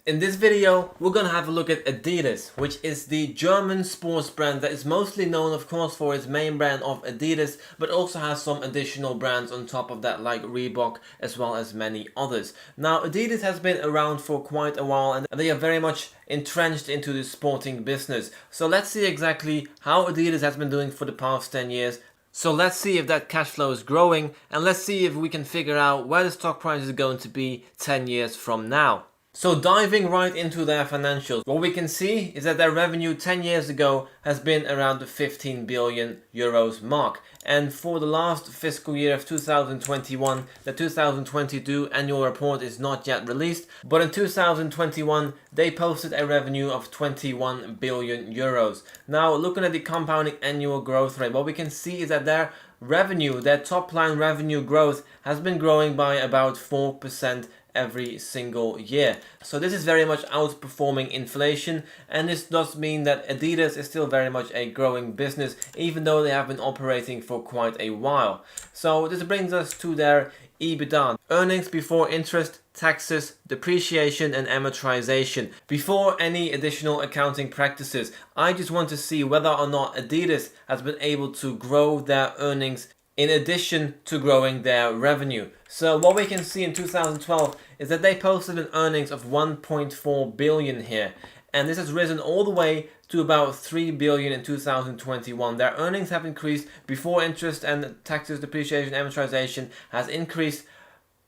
In this video, we're gonna have a look at Adidas, which is the German sports brand that is mostly known, of course, for its main brand of Adidas, but also has some additional brands on top of that, like Reebok, as well as many others. Now, Adidas has been around for quite a while, and they are very much entrenched into the sporting business. So let's see exactly how Adidas has been doing for the past 10 years. So let's see if that cash flow is growing, and let's see if we can figure out where the stock price is going to be 10 years from now. So diving right into their financials, what we can see is that their revenue 10 years ago has been around the 15 billion euros mark. And for the last fiscal year of 2021, the 2022 annual report is not yet released, but in 2021 they posted a revenue of 21 billion euros. Now, looking at the compounding annual growth rate, what we can see is that their revenue, their top line revenue growth has been growing by about 4% every single year. So this is very much outperforming inflation, and this does mean that Adidas is still very much a growing business, even though they have been operating for quite a while. So this brings us to their EBITDA, earnings before interest, taxes, depreciation and amortization. Before any additional accounting practices, I just want to see whether or not Adidas has been able to grow their earnings in addition to growing their revenue. So what we can see in 2012 is that they posted an earnings of 1.4 billion here, and this has risen all the way to about 3 billion in 2021. Their earnings have increased before interest and taxes, depreciation, amortization has increased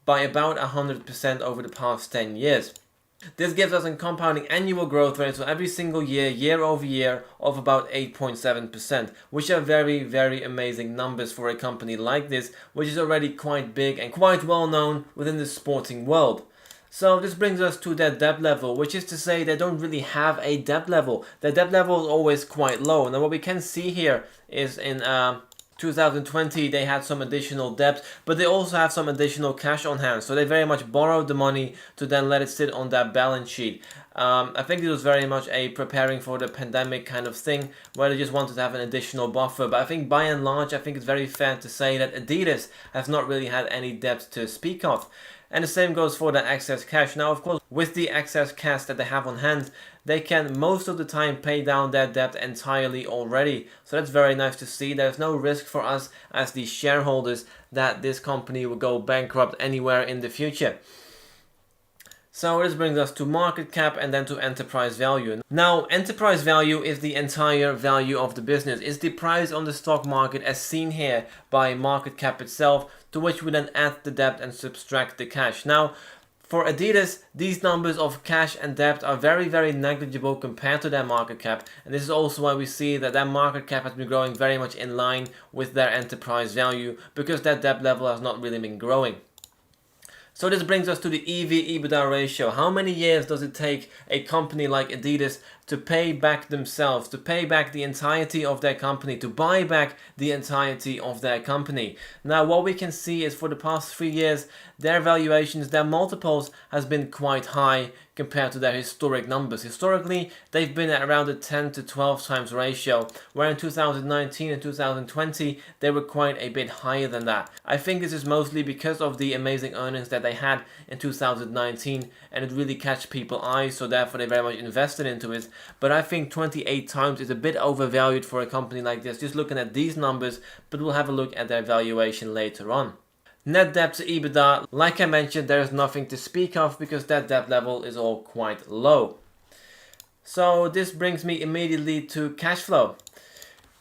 by about 100% over the past 10 years. This gives us a compounding annual growth rate, so every single year, year over year, of about 8.7%, which are very, very amazing numbers for a company like this, which is already quite big and quite well known within the sporting world. So this brings us to their debt level, which is to say they don't really have a debt level. Their debt level is always quite low. Now what we can see here is in 2020 they had some additional debt, but they also have some additional cash on hand, so they very much borrowed the money to then let it sit on their balance sheet. I think it was very much a preparing for the pandemic kind of thing, where they just wanted to have an additional buffer. But I think by and large, I think it's very fair to say that Adidas has not really had any debt to speak of. And the same goes for the excess cash. Now, of course, with the excess cash that they have on hand, they can most of the time pay down their debt entirely already. So that's very nice to see. There's no risk for us as the shareholders that this company will go bankrupt anywhere in the future. So this brings us to market cap and then to enterprise value. Now, enterprise value is the entire value of the business. It's the price on the stock market as seen here by market cap itself, to which we then add the debt and subtract the cash. Now, for Adidas, these numbers of cash and debt are very, very negligible compared to their market cap. And this is also why we see that their market cap has been growing very much in line with their enterprise value, because their debt level has not really been growing. So this brings us to the EV/EBITDA ratio. How many years does it take a company like Adidas to pay back themselves, to pay back the entirety of their company, to buy back the entirety of their company? Now, what we can see is for the past 3 years, their valuations, their multiples has been quite high compared to their historic numbers. Historically, they've been at around a 10 to 12 times ratio, where in 2019 and 2020, they were quite a bit higher than that. I think this is mostly because of the amazing earnings that they had in 2019, and it really catch people's eyes, so therefore they very much invested into it. But I think 28 times is a bit overvalued for a company like this, just looking at these numbers, but we'll have a look at their valuation later on. Net debt to EBITDA, like I mentioned, there is nothing to speak of because that debt level is all quite low. So this brings me immediately to cash flow.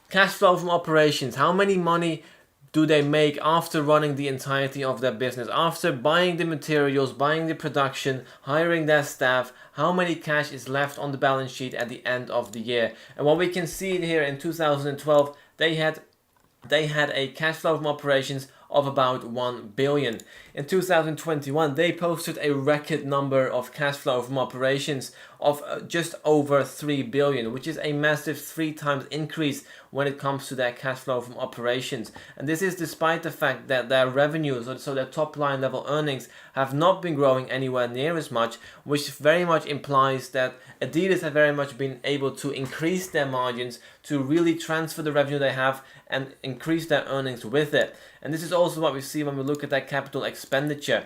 Cash flow from operations. How many money do they make after running the entirety of their business? After buying the materials, buying the production, hiring their staff, how many cash is left on the balance sheet at the end of the year? And what we can see here in 2012, they had a cash flow from operations of about 1 billion. In 2021, they posted a record number of cash flow from operations of just over 3 billion, which is a massive 3 times increase when it comes to their cash flow from operations. And this is despite the fact that their revenues, so their top line level earnings, have not been growing anywhere near as much, which very much implies that Adidas have very much been able to increase their margins to really transfer the revenue they have and increase their earnings with it. And this is also what we see when we look at their capital expenditure.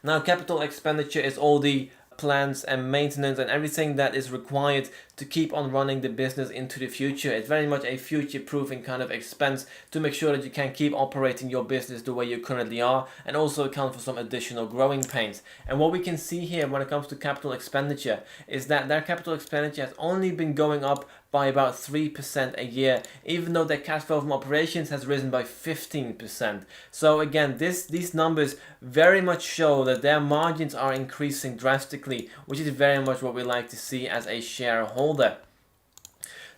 Now, capital expenditure is all the plans and maintenance and everything that is required to keep on running the business into the future. It's very much a future-proofing kind of expense to make sure that you can keep operating your business the way you currently are, and also account for some additional growing pains. And what we can see here when it comes to capital expenditure is that their capital expenditure has only been going up by about 3% a year, even though their cash flow from operations has risen by 15%. So again, these numbers very much show that their margins are increasing drastically, which is very much what we like to see as a shareholder.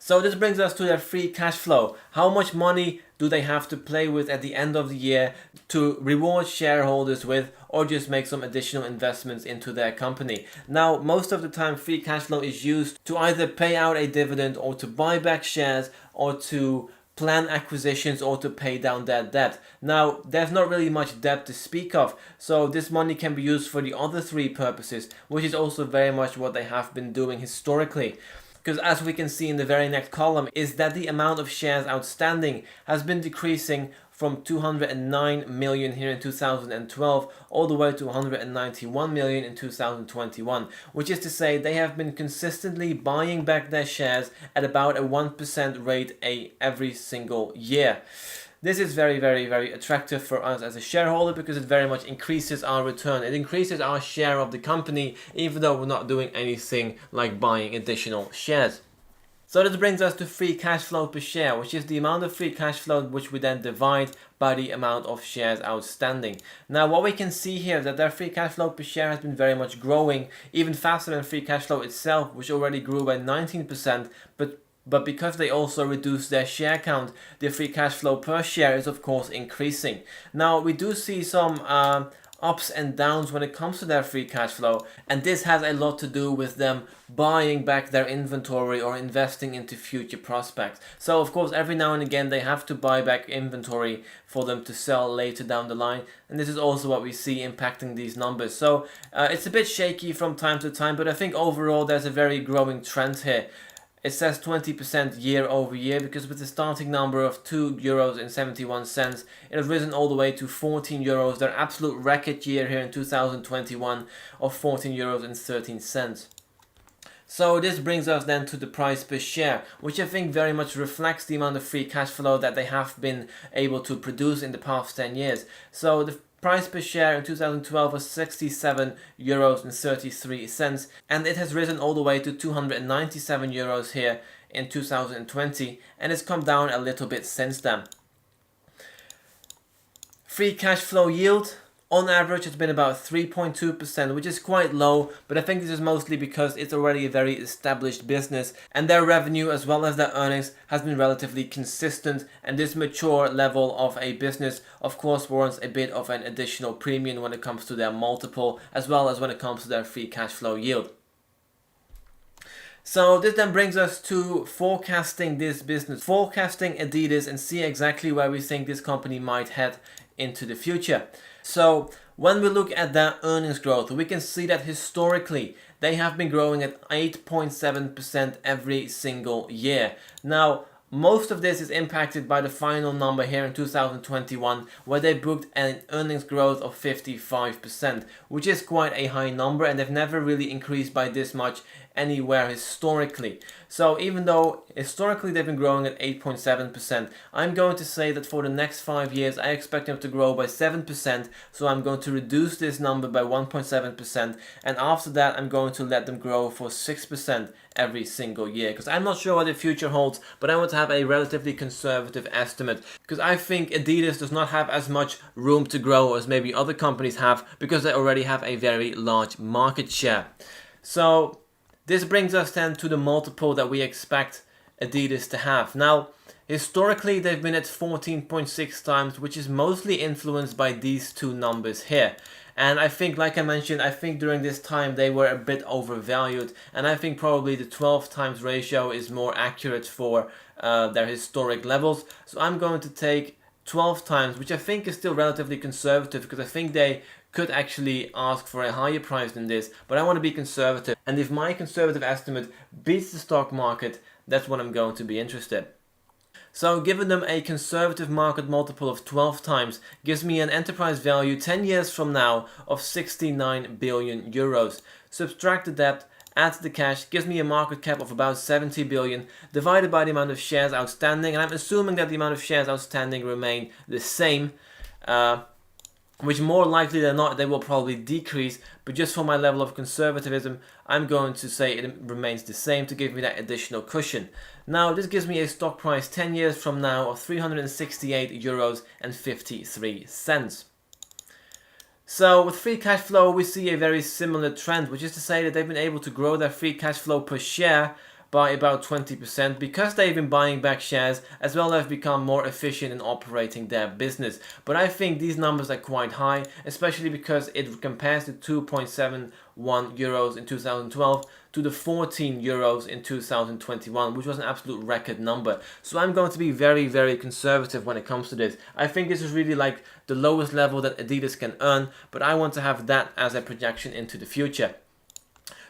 So this brings us to their free cash flow. How much money do they have to play with at the end of the year to reward shareholders with, or just make some additional investments into their company? Now, most of the time free cash flow is used to either pay out a dividend, or to buy back shares, or to plan acquisitions, or to pay down their debt. Now, there's not really much debt to speak of, so this money can be used for the other three purposes, which is also very much what they have been doing historically. Because as we can see in the very next column, is that the amount of shares outstanding has been decreasing from 209 million here in 2012 all the way to 191 million in 2021, which is to say they have been consistently buying back their shares at about a 1% rate every single year. This is very, very, very attractive for us as a shareholder, because it very much increases our return. It increases our share of the company, even though we're not doing anything like buying additional shares. So this brings us to free cash flow per share, which is the amount of free cash flow which we then divide by the amount of shares outstanding. Now, what we can see here is that their free cash flow per share has been very much growing, even faster than free cash flow itself, which already grew by 19%, but because they also reduced their share count, their free cash flow per share is of course increasing. Now, we do see some ups and downs when it comes to their free cash flow, and this has a lot to do with them buying back their inventory or investing into future prospects. So of course, every now and again they have to buy back inventory for them to sell later down the line, and this is also what we see impacting these numbers. So it's a bit shaky from time to time, but I think overall there's a very growing trend here. It says 20% year over year, because with the starting number of €2.71, it has risen all the way to €14. Their absolute record year here in 2021 of €14.13. So this brings us then to the price per share, which I think very much reflects the amount of free cash flow that they have been able to produce in the past 10 years. So the price per share in 2012 was €67.33, and it has risen all the way to €297 here in 2020, and it's come down a little bit since then. Free cash flow yield, on average, it's been about 3.2%, which is quite low, but I think this is mostly because it's already a very established business, and their revenue as well as their earnings has been relatively consistent, and this mature level of a business of course warrants a bit of an additional premium when it comes to their multiple, as well as when it comes to their free cash flow yield. So this then brings us to forecasting this business, forecasting Adidas, and see exactly where we think this company might head into the future. So when we look at their earnings growth, we can see that historically they have been growing at 8.7% every single year. Now, most of this is impacted by the final number here in 2021, where they booked an earnings growth of 55%, which is quite a high number, and they've never really increased by this much anywhere historically. So even though historically they've been growing at 8.7%, I'm going to say that for the next 5 years I expect them to grow by 7%, so I'm going to reduce this number by 1.7%, and after that I'm going to let them grow for 6% every single year, because I'm not sure what the future holds, but I want to have a relatively conservative estimate, because I think Adidas does not have as much room to grow as maybe other companies have, because they already have a very large market share. So this brings us then to the multiple that we expect Adidas to have. Now, historically they've been at 14.6 times, which is mostly influenced by these two numbers here. And I think, like I mentioned, I think during this time they were a bit overvalued, and I think probably the 12 times ratio is more accurate for their historic levels. So I'm going to take 12 times, which I think is still relatively conservative, because I think they could actually ask for a higher price than this, but I want to be conservative, and if my conservative estimate beats the stock market, that's when I'm going to be interested. So giving them a conservative market multiple of 12 times gives me an enterprise value 10 years from now of 69 billion euros. Subtract the debt, add the cash, gives me a market cap of about 70 billion divided by the amount of shares outstanding, and I'm assuming that the amount of shares outstanding remain the same, which more likely than not they will probably decrease, but just for my level of conservatism I'm going to say it remains the same to give me that additional cushion. Now this gives me a stock price 10 years from now of 368 euros and 53 cents. So with free cash flow we see a very similar trend, which is to say that they've been able to grow their free cash flow per share by about 20% because they've been buying back shares, as well as become more efficient in operating their business. But I think these numbers are quite high, especially because it compares to 2.71 euros in 2012 to the 14 euros in 2021, which was an absolute record number. So I'm going to be very, very conservative when it comes to this. I think this is really like the lowest level that Adidas can earn, but I want to have that as a projection into the future.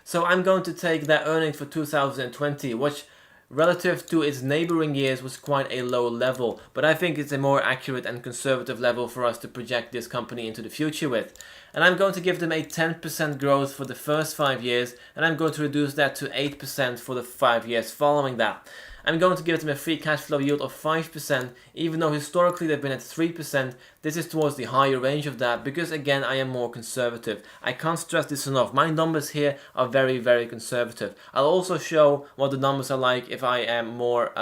So I'm going to take their earnings for 2020, which relative to its neighboring years was quite a low level, but I think it's a more accurate and conservative level for us to project this company into the future with. And I'm going to give them a 10% growth for the first 5 years, and I'm going to reduce that to 8% for the 5 years following that. I'm going to give them a free cash flow yield of 5%, even though historically they've been at 3%. This is towards the higher range of that because, again, I am more conservative. I can't stress this enough. My numbers here are very, very conservative. I'll also show what the numbers are like if I am more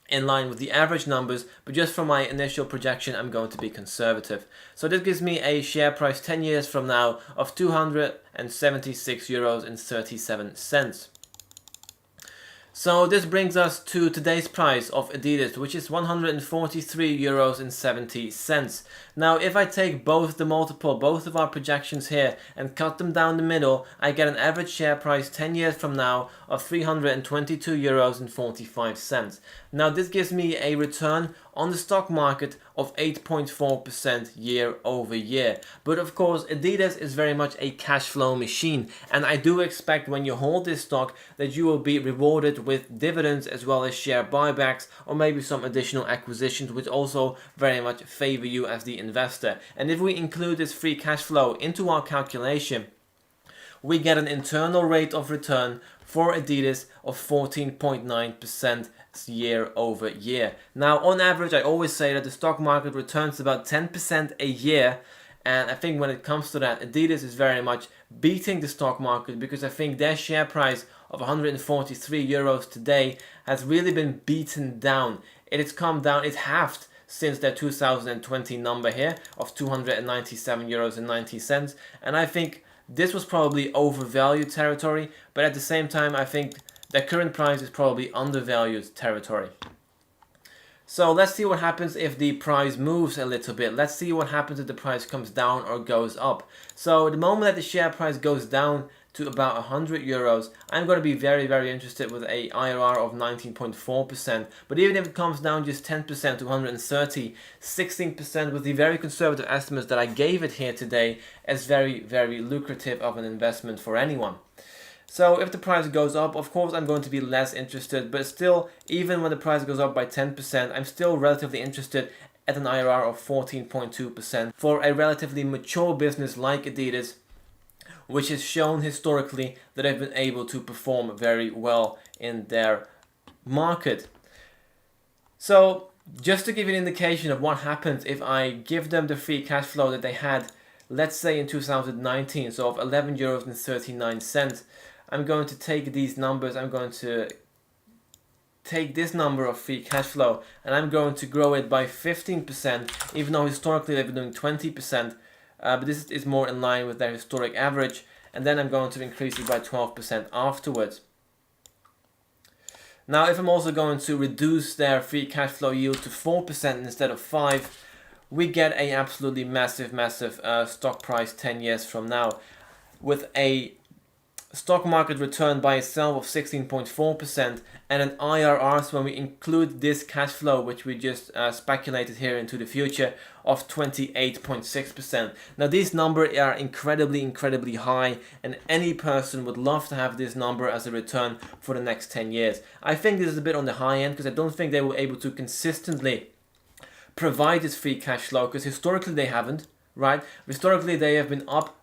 in line with the average numbers, but just from my initial projection I'm going to be conservative. So this gives me a share price 10 years from now of 276 euros and 37 cents. So this brings us to today's price of Adidas, which is 143 euros and 70 cents. Now if I take both the multiple, both of our projections here, and cut them down the middle, I get an average share price 10 years from now of 322 euros and 45 cents. Now this gives me a return on the stock market of 8.4% year over year. But of course Adidas is very much a cash flow machine, and I do expect when you hold this stock that you will be rewarded with dividends as well as share buybacks, or maybe some additional acquisitions, which also very much favor you as the investor. And if we include this free cash flow into our calculation, we get an internal rate of return for Adidas of 14.9% year over year. Now on average I always say that the stock market returns about 10% a year, and I think when it comes to that, Adidas is very much beating the stock market because I think their share price of 143 euros today has really been beaten down. It has come down, it's halved since their 2020 number here of 297 euros and 90 cents, and I think this was probably overvalued territory, but at the same time I think their current price is probably undervalued territory. So let's see what happens if the price moves a little bit. Let's see what happens if the price comes down or goes up. So the moment that the share price goes down to about 100 euros, I'm going to be very, very interested with a IRR of 19.4%. But even if it comes down just 10% to 130, 16% with the very conservative estimates that I gave it here today, is very, very lucrative of an investment for anyone. So if the price goes up, of course I'm going to be less interested, but still, even when the price goes up by 10%, I'm still relatively interested at an IRR of 14.2% for a relatively mature business like Adidas, which has shown historically that they've been able to perform very well in their market. So just to give you an indication of what happens if I give them the free cash flow that they had, let's say in 2019, so of 11 euros and 39 cents, I'm going to take these numbers, I'm going to take this number of free cash flow and I'm going to grow it by 15%, even though historically they've been doing 20%, but this is more in line with their historic average, and then I'm going to increase it by 12% afterwards. Now if I'm also going to reduce their free cash flow yield to 4% instead of 5%, we get a absolutely massive stock price 10 years from now with a stock market return by itself of 16.4% and an IRR, so when we include this cash flow which we just speculated here into the future, of 28.6%. Now these numbers are incredibly high, and any person would love to have this number as a return for the next 10 years. I think this is a bit on the high end because I don't think they were able to consistently provide this free cash flow, because historically they haven't, right? Historically they have been up,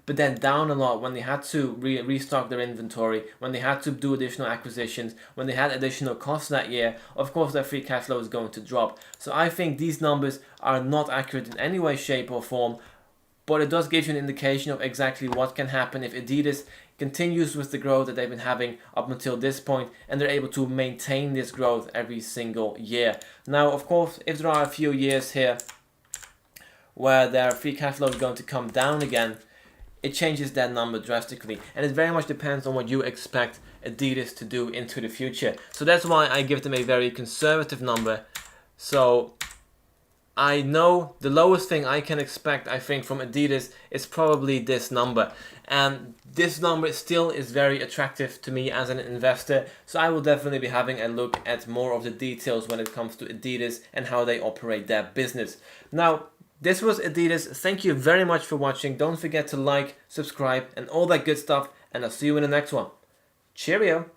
but then down a lot when they had to restock their inventory, when they had to do additional acquisitions, when they had additional costs that year. Of course their free cash flow is going to drop. So I think these numbers are not accurate in any way, shape or form, but it does give you an indication of exactly what can happen if Adidas continues with the growth that they've been having up until this point, and they're able to maintain this growth every single year. Now of course, if there are a few years here where their free cash flow is going to come down again, it changes that number drastically, and it very much depends on what you expect Adidas to do into the future. So that's why I give them a very conservative number. So I know the lowest thing I can expect, I think, from Adidas is probably this number, and this number still is very attractive to me as an investor, so I will definitely be having a look at more of the details when it comes to Adidas and how they operate their business. Now, this was Adidas. Thank you very much for watching. Don't forget to like, subscribe, and all that good stuff, and I'll see you in the next one. Cheerio!